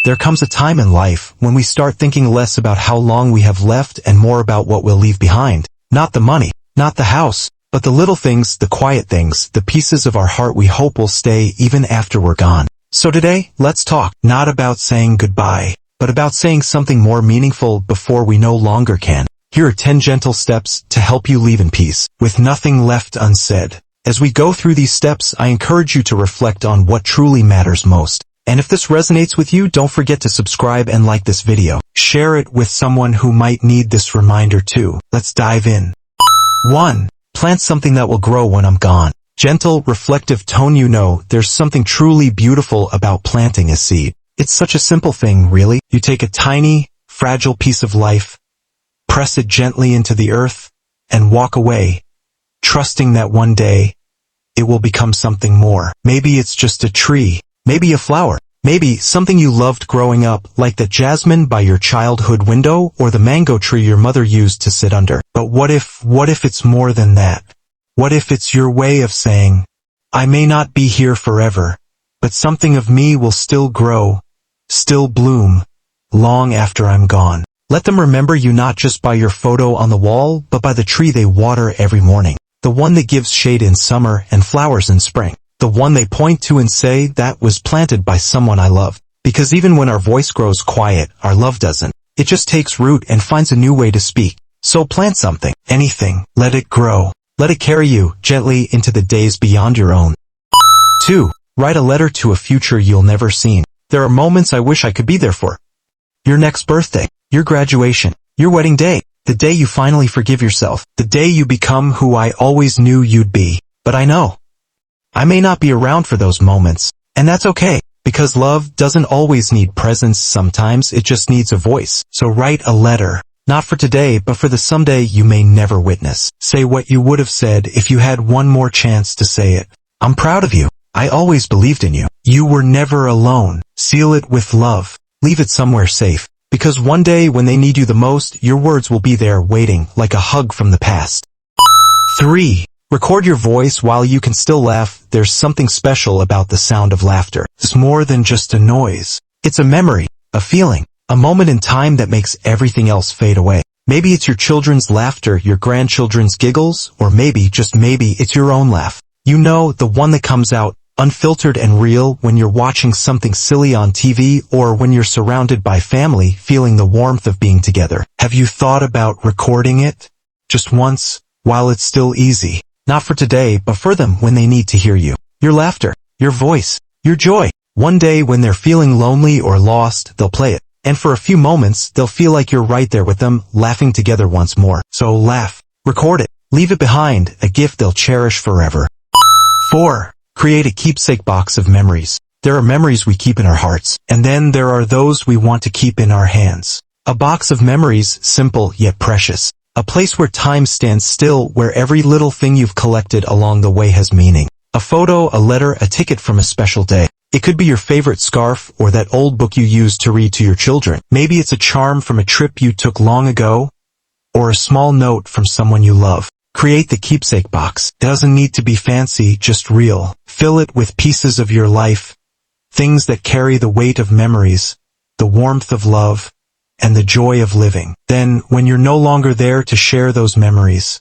There comes a time in life when we start thinking less about how long we have left and more about what we'll leave behind. Not the money, not the house, but the little things, the quiet things, the pieces of our heart we hope will stay even after we're gone. So today, let's talk, not about saying goodbye, but about saying something more meaningful before we no longer can. Here are 10 gentle steps to help you leave in peace, with nothing left unsaid. As we go through these steps, I encourage you to reflect on what truly matters most. And if this resonates with you, don't forget to subscribe and like this video. Share it with someone who might need this reminder too. Let's dive in. 1. Plant something that will grow when I'm gone. Gentle, reflective tone. You know, there's something truly beautiful about planting a seed. It's such a simple thing, really. You take a tiny, fragile piece of life, press it gently into the earth, and walk away, trusting that one day, it will become something more. Maybe it's just a tree, maybe a flower, maybe something you loved growing up, like the jasmine by your childhood window or the mango tree your mother used to sit under. But what if it's more than that? What if it's your way of saying, I may not be here forever, but something of me will still grow, still bloom, long after I'm gone. Let them remember you not just by your photo on the wall, but by the tree they water every morning. The one that gives shade in summer and flowers in spring. The one they point to and say, that was planted by someone I loved. Because even when our voice grows quiet, our love doesn't. It just takes root and finds a new way to speak. So plant something, anything, let it grow. Let it carry you gently into the days beyond your own. 2. Write a letter to a future you'll never see. There are moments I wish I could be there for. Your next birthday, your graduation, your wedding day, the day you finally forgive yourself, the day you become who I always knew you'd be. But I know, I may not be around for those moments, and that's okay, because love doesn't always need presents. Sometimes it just needs a voice. So write a letter, not for today, but for the someday you may never witness. Say what you would have said if you had one more chance to say it. I'm proud of you. I always believed in you. You were never alone. Seal it with love. Leave it somewhere safe. Because one day when they need you the most, your words will be there waiting, like a hug from the past. 3. Record your voice while you can still laugh. There's something special about the sound of laughter. It's more than just a noise. It's a memory, a feeling, a moment in time that makes everything else fade away. Maybe it's your children's laughter, your grandchildren's giggles, or maybe, just maybe, it's your own laugh. You know, the one that comes out unfiltered and real when you're watching something silly on TV or when you're surrounded by family, feeling the warmth of being together. Have you thought about recording it? Just once, while it's still easy. Not for today, but for them when they need to hear you. Your laughter, your voice, your joy. One day when they're feeling lonely or lost, they'll play it. And for a few moments, they'll feel like you're right there with them, laughing together once more. So laugh. Record it. Leave it behind, a gift they'll cherish forever. 4. Create a keepsake box of memories. There are memories we keep in our hearts, and then there are those we want to keep in our hands. A box of memories, simple yet precious. A place where time stands still, where every little thing you've collected along the way has meaning. A photo, a letter, a ticket from a special day. It could be your favorite scarf or that old book you used to read to your children. Maybe it's a charm from a trip you took long ago, or a small note from someone you love. Create the keepsake box. It doesn't need to be fancy, just real. Fill it with pieces of your life, things that carry the weight of memories, the warmth of love, and the joy of living. Then, when you're no longer there to share those memories,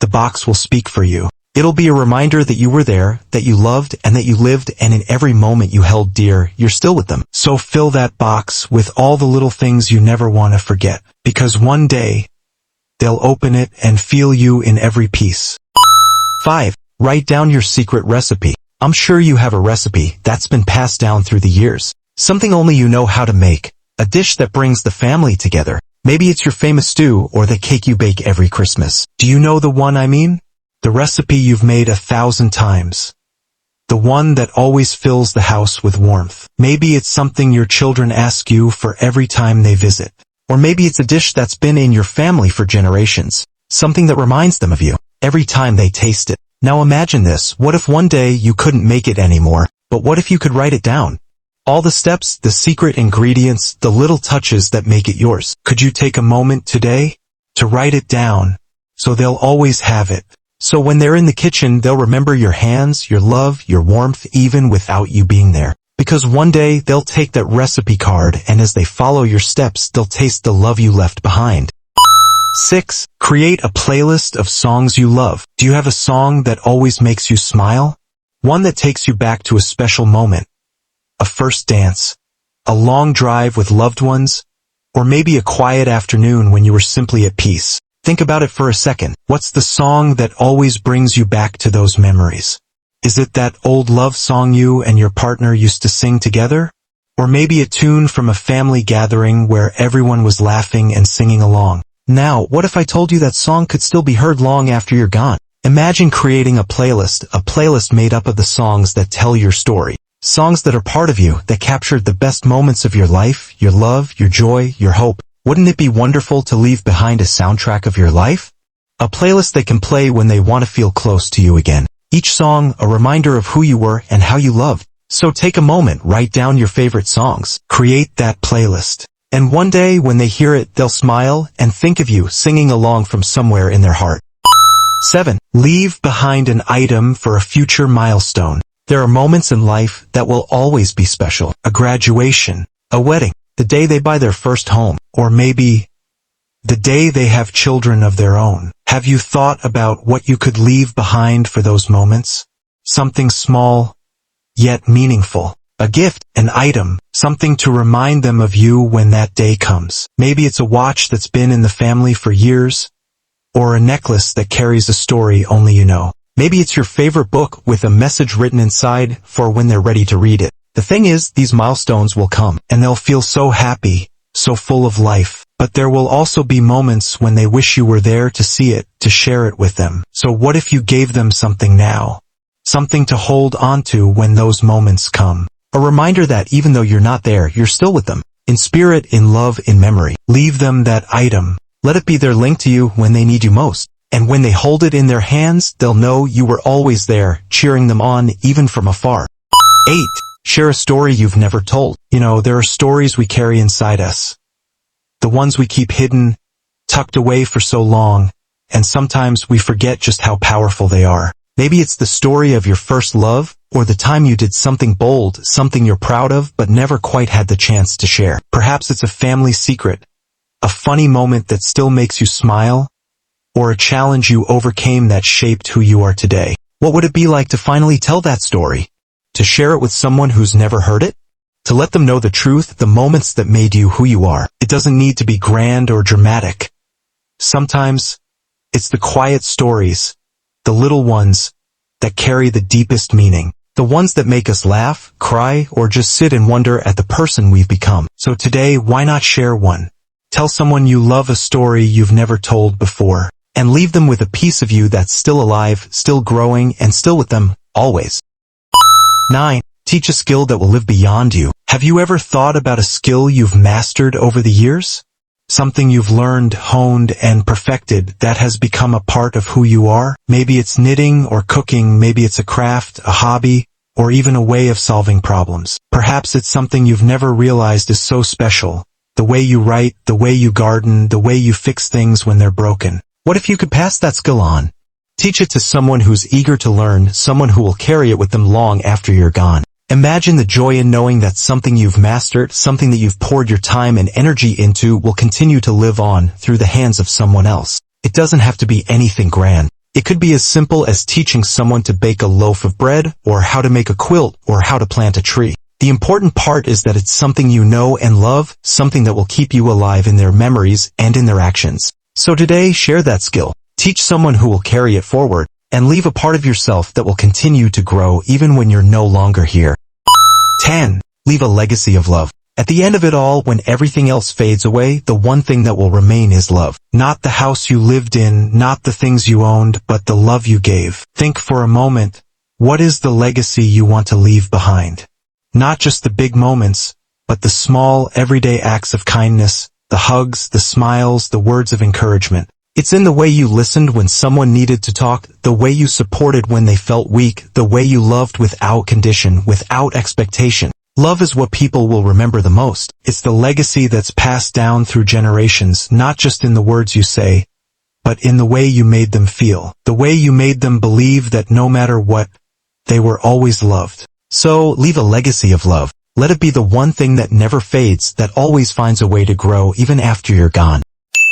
the box will speak for you. It'll be a reminder that you were there, that you loved, and that you lived, and in every moment you held dear, you're still with them. So fill that box with all the little things you never want to forget, because one day, they'll open it and feel you in every piece. 5. Write down your secret recipe. I'm sure you have a recipe that's been passed down through the years. Something only you know how to make. A dish that brings the family together. Maybe it's your famous stew or the cake you bake every Christmas. Do you know the one I mean? The recipe you've made 1,000 times. The one that always fills the house with warmth. Maybe it's something your children ask you for every time they visit. Or maybe it's a dish that's been in your family for generations. Something that reminds them of you every time they taste it. Now imagine this. What if one day you couldn't make it anymore, but what if you could write it down? All the steps, the secret ingredients, the little touches that make it yours. Could you take a moment today to write it down so they'll always have it? So when they're in the kitchen, they'll remember your hands, your love, your warmth, even without you being there. Because one day they'll take that recipe card and as they follow your steps, they'll taste the love you left behind. 6. Create a playlist of songs you love. Do you have a song that always makes you smile? One that takes you back to a special moment, a first dance, a long drive with loved ones, or maybe a quiet afternoon when you were simply at peace. Think about it for a second. What's the song that always brings you back to those memories? Is it that old love song you and your partner used to sing together? Or maybe a tune from a family gathering where everyone was laughing and singing along? Now, what if I told you that song could still be heard long after you're gone? Imagine creating a playlist made up of the songs that tell your story. Songs that are part of you, that captured the best moments of your life, your love, your joy, your hope. Wouldn't it be wonderful to leave behind a soundtrack of your life? A playlist they can play when they want to feel close to you again. Each song, a reminder of who you were and how you loved. So take a moment, write down your favorite songs, create that playlist. And one day, when they hear it, they'll smile and think of you singing along from somewhere in their heart. 7. Leave behind an item for a future milestone. There are moments in life that will always be special. A graduation, a wedding, the day they buy their first home, or maybe the day they have children of their own. Have you thought about what you could leave behind for those moments? Something small, yet meaningful. A gift, an item, something to remind them of you when that day comes. Maybe it's a watch that's been in the family for years, or a necklace that carries a story only you know. Maybe it's your favorite book with a message written inside for when they're ready to read it. The thing is, these milestones will come, and they'll feel so happy, so full of life. But there will also be moments when they wish you were there to see it, to share it with them. So what if you gave them something now? Something to hold onto when those moments come. A reminder that even though you're not there, you're still with them. In spirit, in love, in memory. Leave them that item. Let it be their link to you when they need you most. And when they hold it in their hands, they'll know you were always there, cheering them on, even from afar. 8. Share a story you've never told. You know, there are stories we carry inside us. The ones we keep hidden, tucked away for so long, and sometimes we forget just how powerful they are. Maybe it's the story of your first love, or the time you did something bold, something you're proud of, but never quite had the chance to share. Perhaps it's a family secret, a funny moment that still makes you smile, or a challenge you overcame that shaped who you are today. What would it be like to finally tell that story? To share it with someone who's never heard it? To let them know the truth, the moments that made you who you are. It doesn't need to be grand or dramatic. Sometimes, it's the quiet stories, the little ones, that carry the deepest meaning. The ones that make us laugh, cry, or just sit and wonder at the person we've become. So today, why not share one? Tell someone you love a story you've never told before, and leave them with a piece of you that's still alive, still growing, and still with them, always. 9. Teach a skill that will live beyond you. Have you ever thought about a skill you've mastered over the years? Something you've learned, honed, and perfected that has become a part of who you are? Maybe it's knitting or cooking, maybe it's a craft, a hobby, or even a way of solving problems. Perhaps it's something you've never realized is so special. The way you write, the way you garden, the way you fix things when they're broken. What if you could pass that skill on? Teach it to someone who's eager to learn, someone who will carry it with them long after you're gone. Imagine the joy in knowing that something you've mastered, something that you've poured your time and energy into, will continue to live on through the hands of someone else. It doesn't have to be anything grand. It could be as simple as teaching someone to bake a loaf of bread, or how to make a quilt, or how to plant a tree. The important part is that it's something you know and love, something that will keep you alive in their memories and in their actions. So today, share that skill. Teach someone who will carry it forward, and leave a part of yourself that will continue to grow even when you're no longer here. 10. Leave a legacy of love. At the end of it all, when everything else fades away, the one thing that will remain is love. Not the house you lived in, not the things you owned, but the love you gave. Think for a moment, what is the legacy you want to leave behind? Not just the big moments, but the small, everyday acts of kindness, the hugs, the smiles, the words of encouragement. It's in the way you listened when someone needed to talk, the way you supported when they felt weak, the way you loved without condition, without expectation. Love is what people will remember the most. It's the legacy that's passed down through generations, not just in the words you say, but in the way you made them feel, the way you made them believe that no matter what, they were always loved. So, leave a legacy of love. Let it be the one thing that never fades, that always finds a way to grow even after you're gone.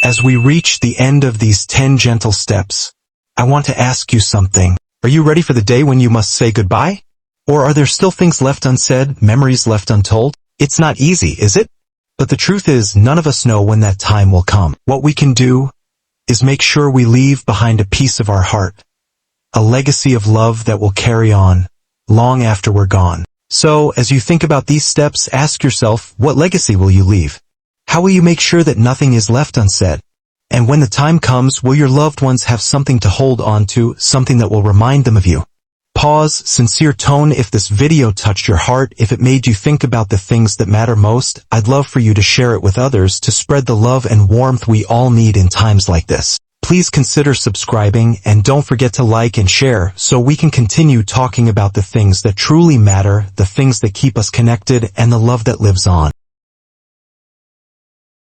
As we reach the end of these 10 gentle steps, I want to ask you something. Are you ready for the day when you must say goodbye? Or are there still things left unsaid, memories left untold? It's not easy, is it? But the truth is, none of us know when that time will come. What we can do is make sure we leave behind a piece of our heart, a legacy of love that will carry on long after we're gone. So, as you think about these steps, ask yourself, what legacy will you leave? How will you make sure that nothing is left unsaid? And when the time comes, will your loved ones have something to hold on to, something that will remind them of you? Pause, sincere tone. If this video touched your heart, if it made you think about the things that matter most, I'd love for you to share it with others to spread the love and warmth we all need in times like this. Please consider subscribing and don't forget to like and share so we can continue talking about the things that truly matter, the things that keep us connected, and the love that lives on.